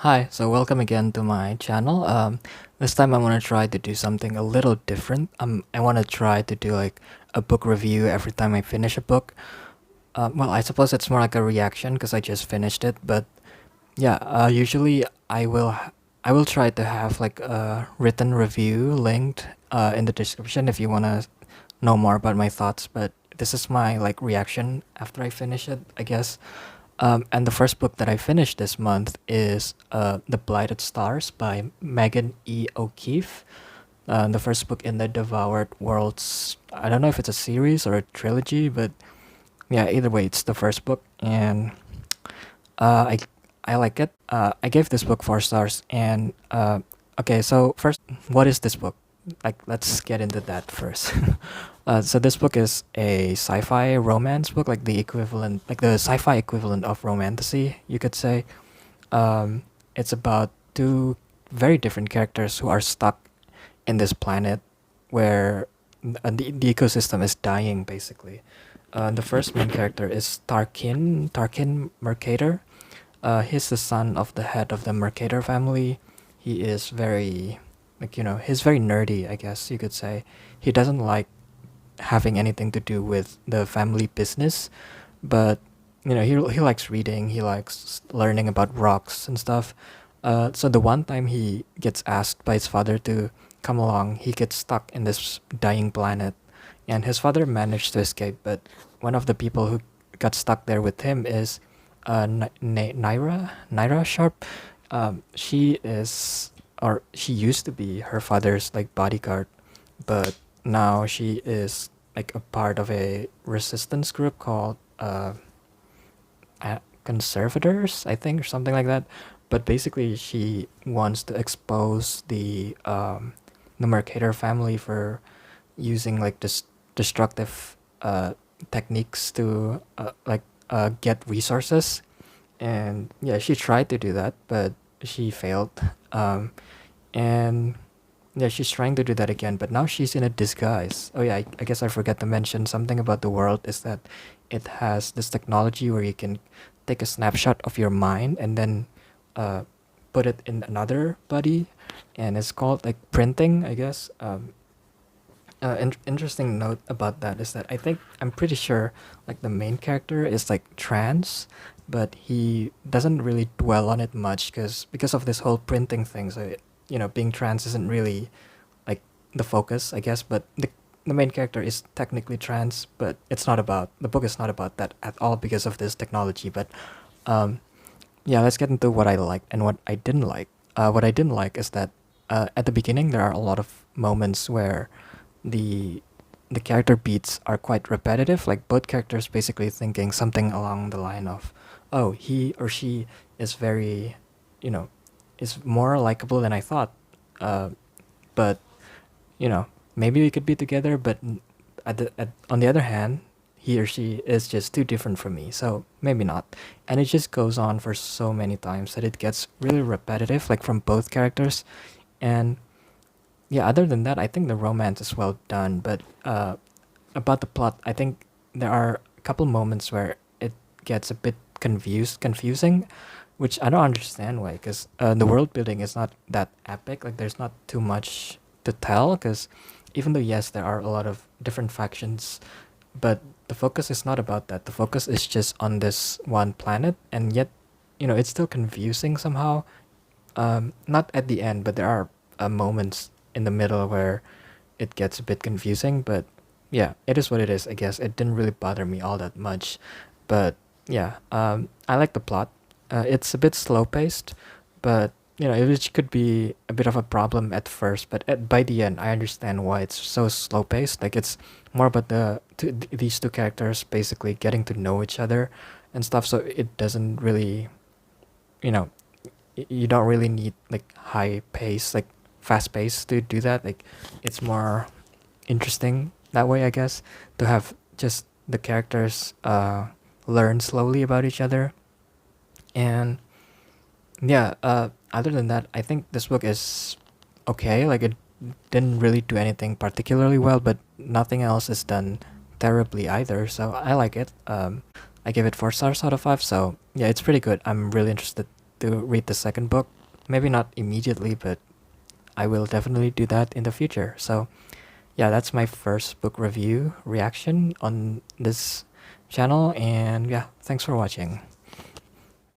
Hi, so welcome again to my channel. This time I want to try to do something a little different. I want to try to do like a book review every time I finish a book. Well, I suppose it's more like a reaction because I just finished it. But yeah, usually I will try to have like a written review linked in the description if you want to know more about my thoughts. But this is my like reaction after I finish it, I guess. And the first book that I finished this month is The Blighted Stars by Megan E. O'Keefe. The first book in the Devoured Worlds. I don't know if it's a series or a trilogy, but yeah, either way, it's the first book, and uh, I I like it. I gave this book 4 stars, and okay, so first, what is this book? Like, let's get into that first. So this book is a sci-fi romance book, like the equivalent, like the sci-fi equivalent of romantasy, you could say. It's about two very different characters who are stuck in this planet where the ecosystem is dying, basically. The first main character is Tarkin Mercator. He's the son of the head of the Mercator family. He is very, like, he's very nerdy, I guess you could say. He doesn't like having anything to do with the family business, but he likes reading. He likes learning about rocks and stuff. So the one time he gets asked by his father to come along, he gets stuck in this dying planet, and his father managed to escape. But one of the people who got stuck there with him is Naira Sharp. She is, or she used to be her father's like bodyguard, but now she is like a part of a resistance group called conservators, I think, or something like that. But basically, she wants to expose the Mercator family for using like this destructive techniques to get resources. And yeah, she tried to do that, but she failed. And yeah, she's trying to do that again, but now she's in a disguise. Oh yeah, I guess I forgot to mention something about the world is that it has this technology where you can take a snapshot of your mind and then uh, put it in another body, and it's called like printing, I guess. Interesting note about that is that I'm pretty sure like the main character is like trans, but he doesn't really dwell on it much because of this whole printing thing. So being trans isn't really like the focus, I guess. But the main character is technically trans, but the book is not about that at all because of this technology. But um, yeah, let's get into what I liked and what I didn't like. What I didn't like is that at the beginning there are a lot of moments where the the character beats are quite repetitive. Like both characters basically thinking something along the line of, "Oh, he or she is very, you know, is more likable than I thought." But maybe we could be together. But on the other hand, he or she is just too different from me, so maybe not. And it just goes on for so many times that it gets really repetitive, like from both characters. And yeah, other than that, I think the romance is well done. But about the plot, I think there are a couple moments where it gets a bit confusing, which I don't understand why. Because the world building is not that epic. Like there's not too much to tell. Because even though yes, there are a lot of different factions, but the focus is not about that. The focus is just on this one planet, and yet, it's still confusing somehow. Not at the end, but there are moments in the middle where it gets a bit confusing. But yeah, it is what it is. I guess it didn't really bother me all that much. But yeah, I like the plot. It's a bit slow paced, but it could be a bit of a problem at first. But by the end, I understand why it's so slow paced. Like it's more about these two characters basically getting to know each other and stuff. So it doesn't really, you know, you don't really need like high pace, like fast pace to do that. Like it's more interesting that way, I guess, to have just the characters learn slowly about each other. And yeah, other than that, I think this book is okay. Like it didn't really do anything particularly well, but nothing else is done terribly either. So I like it. I give it 4 stars out of 5. So yeah, it's pretty good. I'm really interested to read the second book. Maybe not immediately, but I will definitely do that in the future. So, yeah, that's my first book review reaction on this channel. And yeah, thanks for watching.